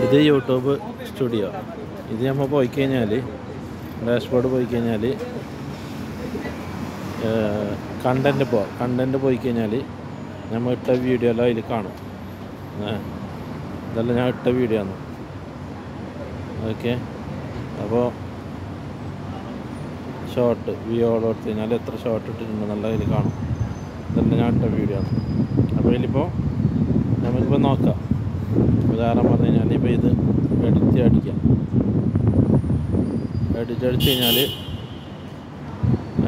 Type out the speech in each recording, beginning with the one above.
ഇത് YouTube studio. ഇത് നമ്മൾ പോയി കഴിഞ്ഞാൽ ഡാഷ്ബോർഡ് പോയി കഴിഞ്ഞാൽ കണ്ടൻറ്റ് പോയി കഴിഞ്ഞാൽ നമ്മൾ ഇട്ട വീഡിയോ എല്ലാം അതിൽ കാണും. ഇതെല്ലാം ഞാൻ ഇട്ട വീഡിയോ ആണ്. ഓക്കെ, അപ്പോൾ ഷോർട്ട് വിയോട് കൊടുത്തു കഴിഞ്ഞാൽ എത്ര ഷോർട്ട് ഇട്ടിട്ടുണ്ടെന്നുള്ള അതിൽ കാണും. ഇതെല്ലാം ഞാൻ ഇട്ട വീഡിയോ ആണ്. അപ്പോൾ ഇതിലിപ്പോൾ നമുക്കിപ്പോൾ നോക്കാം. ഉദാഹരണം പറഞ്ഞു കഴിഞ്ഞാൽ ഇപ്പോൾ ഇത് എഡിറ്റ് അടിച്ച് കഴിഞ്ഞാൽ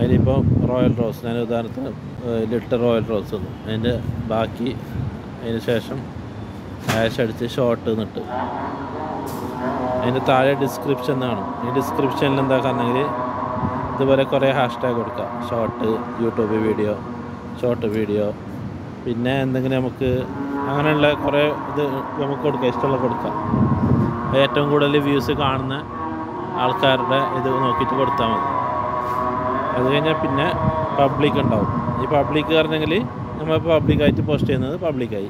അതിലിപ്പോൾ റോയൽ റോസ്, ഞാൻ ഉദാഹരണത്തിന് ലിറ്റർ റോയൽ റോസ് തന്നു. അതിൻ്റെ ബാക്കി അതിന് ശേഷം ഹാഷ് അടിച്ച് ഷോർട്ട് എന്നിട്ട് അതിൻ്റെ താഴെ ഡിസ്ക്രിപ്ഷൻ കാണും. ഈ ഡിസ്ക്രിപ്ഷനിൽ എന്താ കാരണമെങ്കിൽ ഇതുപോലെ കുറേ ഹാഷ്ടാഗ് കൊടുക്കാം. Short YouTube video, short video, പിന്നെ എന്തെങ്കിലും നമുക്ക് അങ്ങനെയുള്ള കുറേ ഇത് നമുക്ക് കൊടുക്കാം, ഇഷ്ടമുള്ള കൊടുക്കാം. ഏറ്റവും കൂടുതൽ വ്യൂസ് കാണുന്ന ആൾക്കാരുടെ ഇത് നോക്കിയിട്ട് കൊടുത്താൽ മതി. അത് കഴിഞ്ഞാൽ പിന്നെ പബ്ലിക് ഉണ്ടാവും. ഈ പബ്ലിക് പറഞ്ഞെങ്കിൽ നമ്മൾ പബ്ലിക്കായിട്ട് പോസ്റ്റ് ചെയ്യുന്നത് പബ്ലിക്കായി.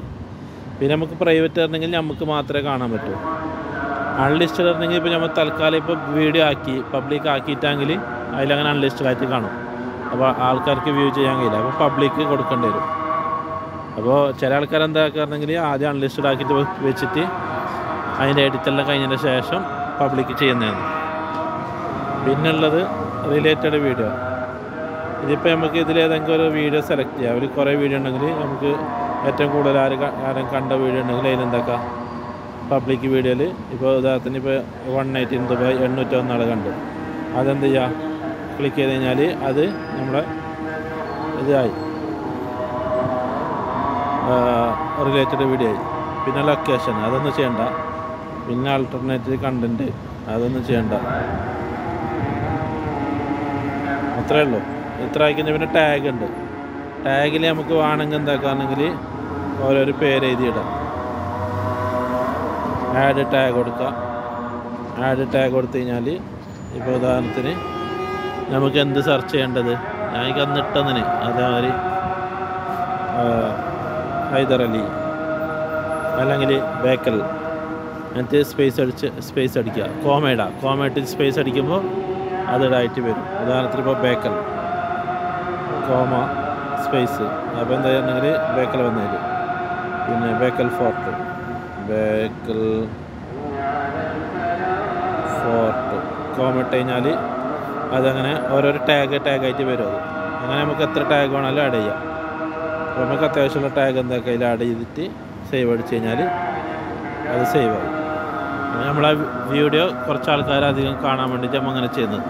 പിന്നെ നമുക്ക് പ്രൈവറ്റ് ആയിരുന്നെങ്കിൽ നമുക്ക് മാത്രമേ കാണാൻ പറ്റൂ. അൺലിസ്റ്റഡ് ആയിരുന്നെങ്കിൽ ഇപ്പോൾ നമ്മൾ തൽക്കാലം ഇപ്പോൾ വീഡിയോ ആക്കി പബ്ലിക് ആക്കിയിട്ടെങ്കിൽ അതിലങ്ങനെ അൺലിസ്റ്റഡ് ആയിട്ട് കാണും. അപ്പോൾ ആൾക്കാർക്ക് വ്യൂ ചെയ്യാൻ കഴിയില്ല. അപ്പോൾ പബ്ലിക്ക് കൊടുക്കേണ്ടി വരും. അപ്പോൾ ചില ആൾക്കാർ എന്താക്കാറുണ്ടെങ്കിൽ ആദ്യം അൺലിസ്റ്റഡ് ആക്കിയിട്ട് വെച്ചിട്ട് അതിൻ്റെ എഡിറ്റെല്ലാം കഴിഞ്ഞതിന് ശേഷം പബ്ലിക്ക് ചെയ്യുന്നതാണ്. പിന്നുള്ളത് റിലേറ്റഡ് വീഡിയോ. ഇതിപ്പോൾ നമുക്ക് ഇതിലേതെങ്കിലും ഒരു വീഡിയോ സെലക്ട് ചെയ്യാം. അവർ കുറേ വീഡിയോ ഉണ്ടെങ്കിൽ നമുക്ക് ഏറ്റവും കൂടുതൽ ആരും കണ്ട വീഡിയോ ഉണ്ടെങ്കിൽ അതിലെന്താക്കാം, പബ്ലിക് വീഡിയോയിൽ ഇപ്പോൾ ഉദാഹരണത്തിന് ഇപ്പോൾ 118 ദുബായ് 801 ആൾ കണ്ടു. അതെന്ത് ചെയ്യുക, ക്ലിക്ക് ചെയ്ത് കഴിഞ്ഞാൽ അത് നമ്മളെ ഇതായി റിലേറ്റഡ് വീഡിയോ ആയി. പിന്നെ ലൊക്കേഷൻ അതൊന്നും ചെയ്യണ്ട. പിന്നെ ആൾട്ടർനേറ്റീവ് കണ്ടൻറ്റ് അതൊന്നും ചെയ്യണ്ട. അത്രയേ ഉള്ളൂ. ഇത്ര ആയിക്കഴിഞ്ഞാൽ പിന്നെ ടാഗ് ഉണ്ട്. ടാഗിൽ നമുക്ക് വേണമെങ്കിൽ എന്താക്കുകയാണെങ്കിൽ ഓരോരോ പേര് എഴുതിയിടാം. ആഡ് ടാഗ് കൊടുക്കാം. ആഡ് ടാഗ് കൊടുത്തു കഴിഞ്ഞാൽ ഇപ്പോൾ ഉദാഹരണത്തിന് നമുക്ക് എന്ത് സെർച്ച് ചെയ്യേണ്ടത്, ഞാൻ അന്ന് ഇട്ടതിന് അതേമാതിരി ഹൈദരലി അല്ലെങ്കിൽ ബേക്കൽ എന്നിട്ട് സ്പേസ് അടിക്കുക. കോമയിട്ട് സ്പേസ് അടിക്കുമ്പോൾ അതിടായിട്ട് വരും. ഉദാഹരണത്തിന് ഇപ്പോൾ ബേക്കൽ കോമ സ്പേസ്, അപ്പോൾ എന്താ ചെയ്യുകയാണെങ്കിൽ ബേക്കൽ വന്നേര്. പിന്നെ ബേക്കൽ ഫോർട്ട് കോമ ഇട്ട് കഴിഞ്ഞാൽ അതങ്ങനെ ഓരോരോ ടാഗായിട്ട് വരും. അത് അങ്ങനെ നമുക്ക് എത്ര ടാഗ് വേണമെങ്കിലും ആഡ് ചെയ്യാം. അപ്പോൾ നമുക്ക് അത്യാവശ്യമുള്ള ടാഗ് എന്താക്കുക അതിൽ ആഡ് ചെയ്തിട്ട് സേവ് അടിച്ച് കഴിഞ്ഞാൽ അത് സേവ് ആയി. നമ്മളെ വീഡിയോ കുറച്ച് ആൾക്കാർ അധികം കാണാൻ വേണ്ടിയിട്ട് നമ്മൾ അങ്ങനെ ചെയ്യുന്നത്.